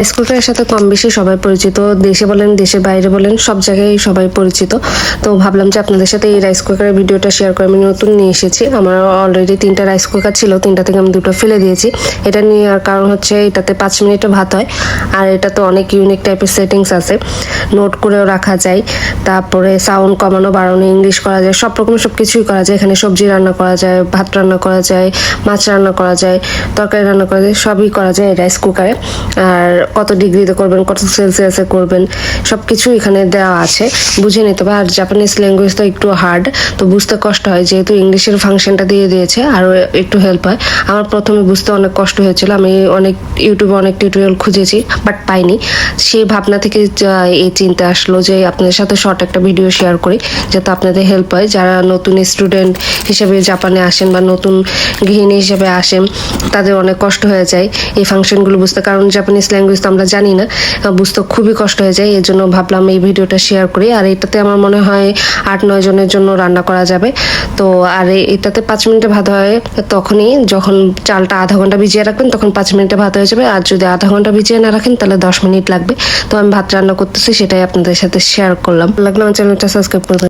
Rice কুকারের সাথে কম বেশি সবাই পরিচিত, দেশে বলেন দেশের বাইরে বলেন সব জায়গায় সবাই পরিচিত। তো ভাবলাম যে আপনাদের সাথে এই রাইস কুকারের ভিডিওটা শেয়ার করে আমি নতুন নিয়ে এসেছি। আমার অলরেডি 3টা রাইস কুকার ছিল, 3টা থেকে আমি 2টো ফেলে দিয়েছি। এটা নেওয়ার কারণ হচ্ছে এটাতে 5 মিনিটে ভাত হয়, আর এটাতে অনেক ইউনিক টাইপের সেটিংস আছে, নোট করেও রাখা যায়। তারপরে সাউন্ড কমানো বাড়ানো, ইংলিশ করা যায়, সব রকম সব কিছুই করা যায়। এখানে সবজি রান্না করা যায়, ভাত রান্না করা যায়, মাছ রান্না করা যায়, তরকারি রান্না করা যায়, সবই করা যায় এই রাইস কুকারে। আর কত ডিগ্রিতে করবেন, কত সেলসিয়াসে করবেন, সব কিছু এখানে দেওয়া আছে, বুঝে নিতে হবে। আর জাপানিজ ল্যাঙ্গুয়েজ তো একটু হার্ড, তো বুঝতে কষ্ট হয়, যেহেতু ইংলিশের ফাংশনটা দিয়ে দিয়েছে আরও একটু হেল্প হয়। আমার প্রথমে বুঝতে অনেক কষ্ট হয়েছিল, আমি অনেক ইউটিউবে অনেক টিউটোরিয়াল খুঁজেছি বাট পাইনি। সেই ভাবনা থেকে এই চিন্তা আসলো যে আপনাদের সাথে শর্ট একটা ভিডিও শেয়ার করি, যাতে আপনাদের হেল্প হয়। যারা নতুন স্টুডেন্ট হিসেবে জাপানে আসেন বা নতুন গৃহিণী হিসেবে আসেন, তাদের অনেক কষ্ট হয়ে যায় এই ফাংশনগুলো বুঝতে, কারণ জাপানিজ ল্যাঙ্গুয়েজ তো আমরা জানি না, বুঝতে খুবই কষ্ট হয়ে যায়। এর জন্য ভাবলাম এই ভিডিওটা শেয়ার করি। আর এটাতে আমার মনে হয় 8-9 জনের জন্য রান্না করা যাবে। তো আর এটাতে 5 মিনিটে ভাত হয়, তখনই যখন চালটা আধা ঘন্টা ভিজিয়ে রাখবেন তখন 5 মিনিটে ভাত হয়ে যাবে। আর যদি আধা ঘন্টা ভিজিয়ে না রাখেন তাহলে 10 মিনিট লাগবে। তো আমি ভাত রান্না করতেছি, সেটাই আপনাদের সাথে শেয়ার করলাম। লাগলে আমার চ্যানেলটা সাবস্ক্রাইব করবেন।